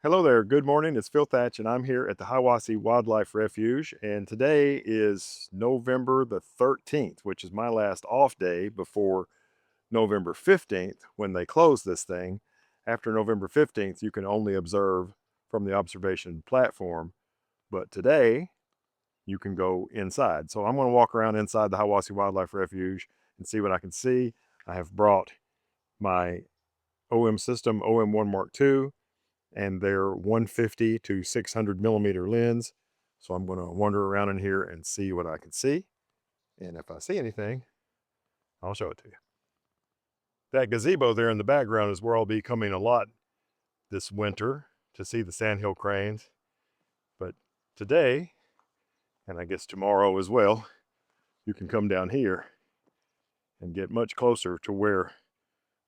Hello there. Good morning. It's Phil Thatch, and I'm here at the Hiwassee Wildlife Refuge. And today is November the 13th, which is my last off day before November 15th when they close this thing. After November 15th, you can only observe from the observation platform. But today, you can go inside. So I'm going to walk around inside the Hiwassee Wildlife Refuge and see what I can see. I have brought my OM system, OM-1 Mark II, and they're 150 to 600 millimeter lens. So I'm going to wander around in here and see what I can see. And if I see anything, I'll show it to you. That gazebo there in the background is where I'll be coming a lot this winter to see the Sandhill cranes. But today, and I guess tomorrow as well, you can come down here and get much closer to where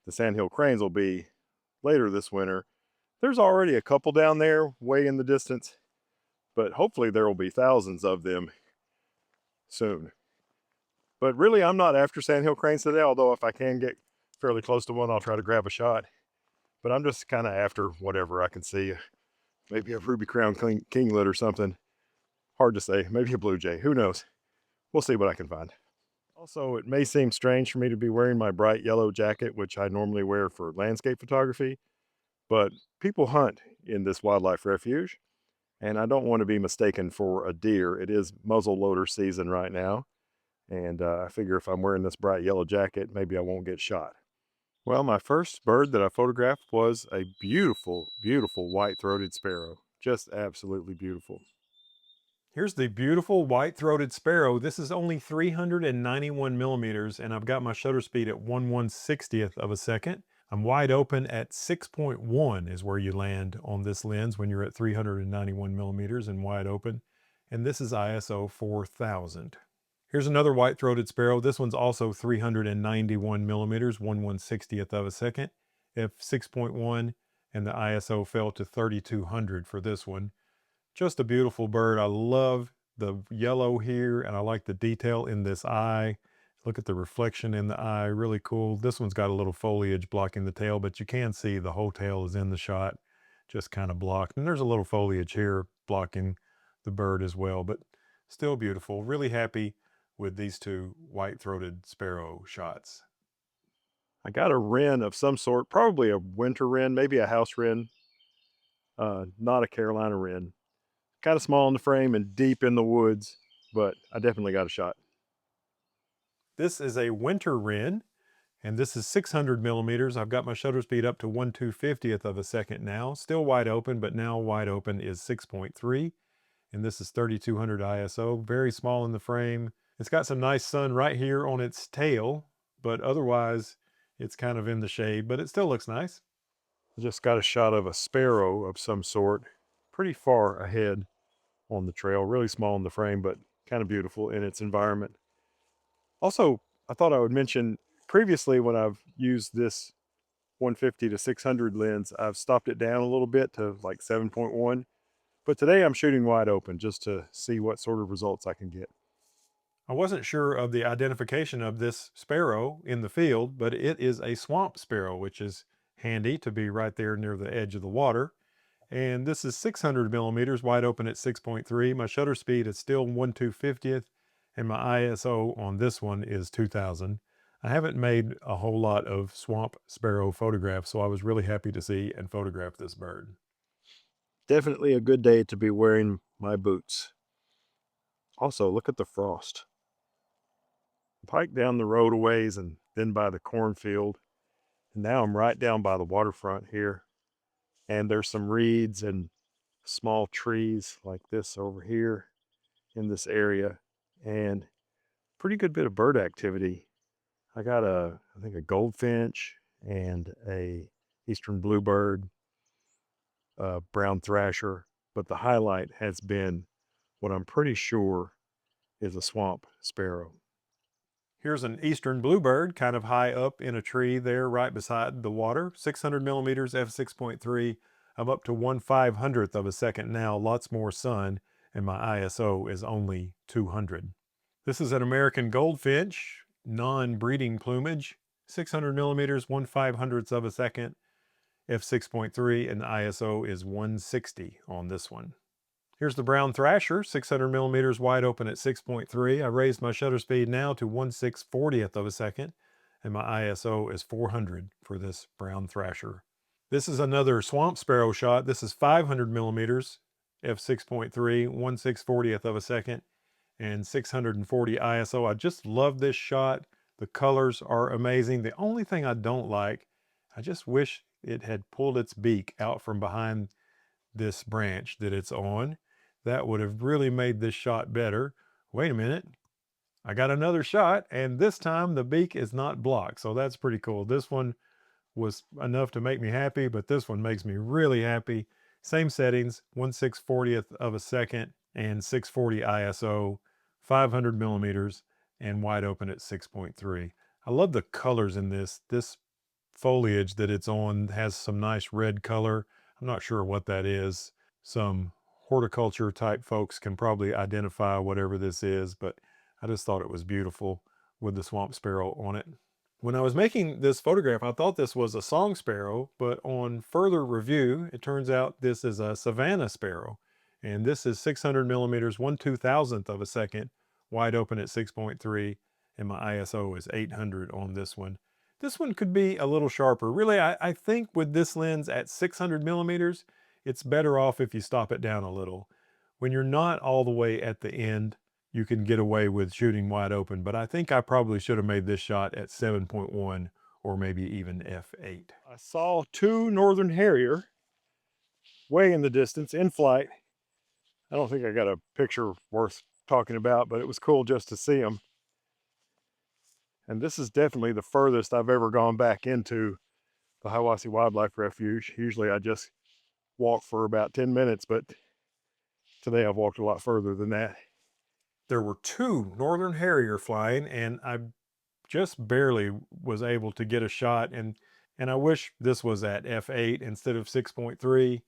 the Sandhill cranes will be later this winter. There's already a couple down there way in the distance, but hopefully there will be thousands of them soon. But really, I'm not after sandhill cranes today, although if I can get fairly close to one, I'll try to grab a shot. But I'm just kind of after whatever I can see. Maybe a ruby crown kinglet or something. Hard to say. Maybe a blue jay. Who knows? We'll see what I can find. Also, it may seem strange for me to be wearing my bright yellow jacket, which I normally wear for landscape photography, but people hunt in this wildlife refuge, and I don't want to be mistaken for a deer. It is muzzle loader season right now, and I figure if I'm wearing this bright yellow jacket, maybe I won't get shot. Well, my first bird that I photographed was a beautiful, beautiful white-throated sparrow. Just absolutely beautiful. Here's the beautiful white-throated sparrow. This is only 391 millimeters, and I've got my shutter speed at 1/160th of a second. I'm wide open at 6.1 is where you land on this lens when you're at 391 millimeters and wide open. And this is ISO 4000. Here's another white-throated sparrow. This one's also 391 millimeters, 1/160th of a second, f6.1, and the ISO fell to 3200 for this one. Just a beautiful bird. I love the yellow here, and I like the detail in this eye. Look at the reflection in the eye, really cool. This one's got a little foliage blocking the tail, but you can see the whole tail is in the shot, just kind of blocked. And there's a little foliage here blocking the bird as well, but still beautiful. Really happy with these two white-throated sparrow shots. I got a wren of some sort, probably a winter wren, maybe a house wren, not a Carolina wren. Kind of small in the frame and deep in the woods, but I definitely got a shot. This is a winter wren, and this is 600 millimeters. I've got my shutter speed up to 1/250th of a second now. Still wide open, but now wide open is 6.3. And this is 3200 ISO. Very small in the frame. It's got some nice sun right here on its tail, but otherwise it's kind of in the shade, but it still looks nice. I just got a shot of a sparrow of some sort, pretty far ahead on the trail, really small in the frame, but kind of beautiful in its environment. Also, I thought I would mention previously when I've used this 150 to 600 lens, I've stopped it down a little bit to like 7.1. But today I'm shooting wide open just to see what sort of results I can get. I wasn't sure of the identification of this sparrow in the field, but it is a swamp sparrow, which is handy to be right there near the edge of the water. And this is 600 millimeters, wide open at 6.3. My shutter speed is still 1/250th, and my ISO on this one is 2000. I haven't made a whole lot of swamp sparrow photographs, so I was really happy to see and photograph this bird. Definitely a good day to be wearing my boots. Also, look at the frost. I've hiked down the road a ways and then by the cornfield, and now I'm right down by the waterfront here. And there's some reeds and small trees like this over here in this area, and pretty good bit of bird activity. I think a goldfinch and a eastern bluebird, brown thrasher, but the highlight has been what I'm pretty sure is a swamp sparrow. Here's an eastern bluebird kind of high up in a tree there right beside the water. 600 millimeters, f6.3. I'm up to 1/500th of a second now, lots more sun, and my ISO is only 200. This is an American goldfinch, non-breeding plumage, 600 millimeters, 1/500th of a second. f6.3, and the ISO is 160 on this one. Here's the brown thrasher, 600 millimeters wide open at 6.3. I raised my shutter speed now to 1/640th of a second, and my ISO is 400 for this brown thrasher. This is another swamp sparrow shot. This is 500 millimeters, f6.3, 1/640th of a second, and 640 ISO. I just love this shot. The colors are amazing. The only thing I don't like, I just wish it had pulled its beak out from behind this branch that it's on. That would have really made this shot better. Wait a minute. I got another shot, and this time the beak is not blocked. So that's pretty cool. This one was enough to make me happy, but this one makes me really happy. Same settings, 1/640th of a second and 640 ISO, 500 millimeters, and wide open at 6.3. I love the colors in this. This foliage that it's on has some nice red color. I'm not sure what that is. Some horticulture type folks can probably identify whatever this is, but I just thought it was beautiful with the swamp sparrow on it. When I was making this photograph, I thought this was a song sparrow, but on further review, it turns out this is a Savannah sparrow. And this is 600 millimeters, 1/2000th of a second, wide open at 6.3, and my ISO is 800 on this one. This one could be a little sharper. Really, I think with this lens at 600 millimeters, it's better off if you stop it down a little. When you're not all the way at the end, you can get away with shooting wide open, but I think I probably should have made this shot at 7.1 or maybe even f8. I saw two northern harrier way in the distance in flight. I don't think I got a picture worth talking about, but it was cool just to see them. And this is definitely the furthest I've ever gone back into the Hiwassee Wildlife Refuge. Usually I just walk for about 10 minutes, but today I've walked a lot further than that. There were two northern harrier flying, and I just barely was able to get a shot, and I wish this was at f8 instead of 6.3.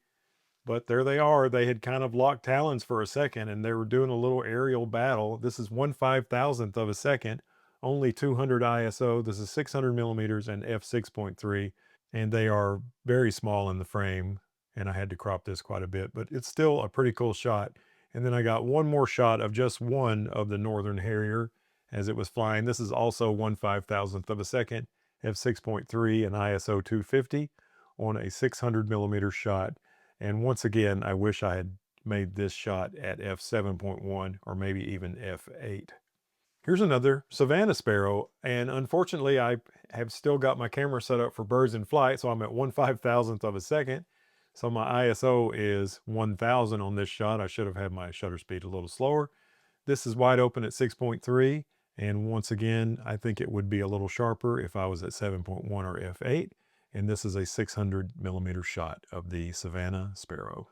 But there they are. They had kind of locked talons for a second, and they were doing a little aerial battle. This is 1/5000th of a second, only 200 ISO. This is 600 millimeters and f6.3, and they are very small in the frame. And I had to crop this quite a bit, but it's still a pretty cool shot. And then I got one more shot of just one of the northern harrier as it was flying. This is also 1/5000th of a second, f6.3, and ISO 250 on a 600 millimeter shot. And once again, I wish I had made this shot at f7.1 or maybe even f8. Here's another Savannah sparrow, and unfortunately I have still got my camera set up for birds in flight, so I'm at 1/5000th of a second. So my ISO is 1000 on this shot. I should have had my shutter speed a little slower. This is wide open at 6.3, and once again, I think it would be a little sharper if I was at 7.1 or f8. And this is a 600 millimeter shot of the Savannah sparrow.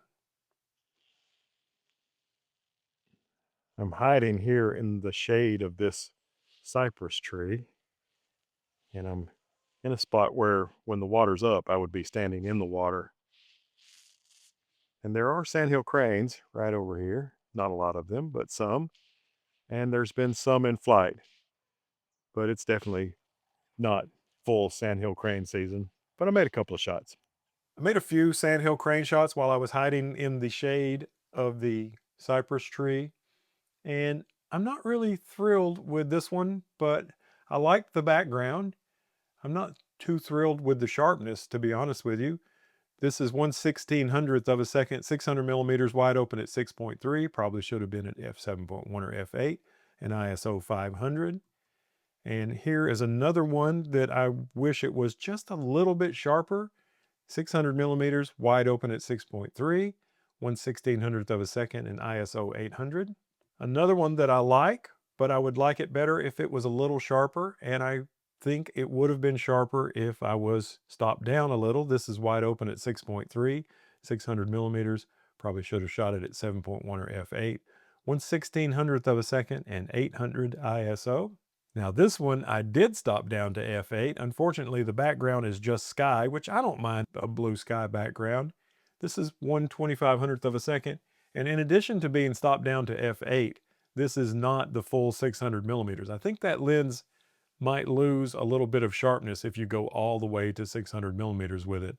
I'm hiding here in the shade of this cypress tree, and I'm in a spot where when the water's up, I would be standing in the water. And there are sandhill cranes right over here. Not a lot of them, but some. And there's been some in flight, but it's definitely not full sandhill crane season. But I made a couple of shots. I made a few sandhill crane shots while I was hiding in the shade of the cypress tree, and I'm not really thrilled with this one, but I like the background. I'm not too thrilled with the sharpness, to be honest with you. This is 1/1600th of a second, 600 millimeters wide open at 6.3. Probably should have been at f7.1 or f8, and ISO 500. And here is another one that I wish it was just a little bit sharper. 600 millimeters wide open at 6.3, 1/1600th of a second, and ISO 800. Another one that I like, but I would like it better if it was a little sharper, and I think it would have been sharper if I was stopped down a little. This is wide open at 6.3, 600 millimeters. Probably should have shot it at 7.1 or f8. 1/1600th of a second and 800 ISO. Now this one I did stop down to f8. Unfortunately, the background is just sky, which I don't mind a blue sky background. This is 1/2500th of a second. And in addition to being stopped down to f8, this is not the full 600 millimeters. I think that lens might lose a little bit of sharpness if you go all the way to 600 millimeters with it.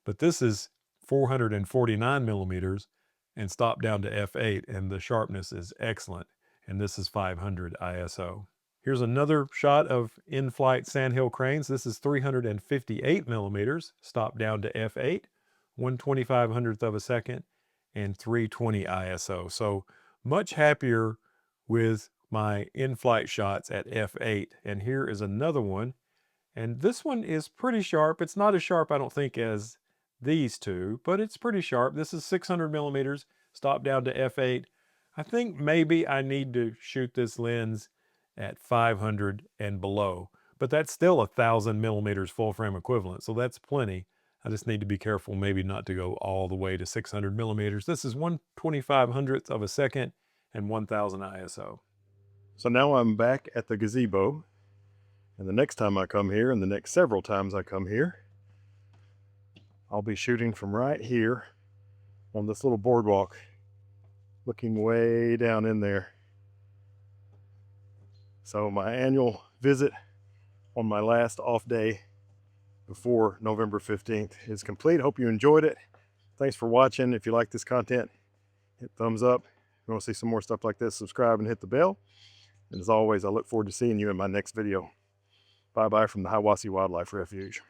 but this is 449 millimeters and stopped down to f8, and the sharpness is excellent. And this is 500 ISO. Here's another shot of in-flight sandhill cranes. This is 358 millimeters, stopped down to f8, 1/2500th of a second, and 320 ISO. So much happier with my in-flight shots at f8. And here is another one. And this one is pretty sharp. It's not as sharp, I don't think, as these two, but it's pretty sharp. This is 600 millimeters, stopped down to f8. I think maybe I need to shoot this lens at 500 and below, but that's still 1,000 millimeters full frame equivalent, so that's plenty. I just need to be careful maybe not to go all the way to 600 millimeters. This is 1/2500th of a second and 1000 ISO. So now I'm back at the gazebo, and the next time I come here, and the next several times I come here, I'll be shooting from right here on this little boardwalk, looking way down in there. So my annual visit on my last off day before November 15th is complete. Hope you enjoyed it. Thanks for watching. If you like this content, hit thumbs up. If you want to see some more stuff like this, subscribe and hit the bell. And as always, I look forward to seeing you in my next video. Bye-bye from the Hiwassee Wildlife Refuge.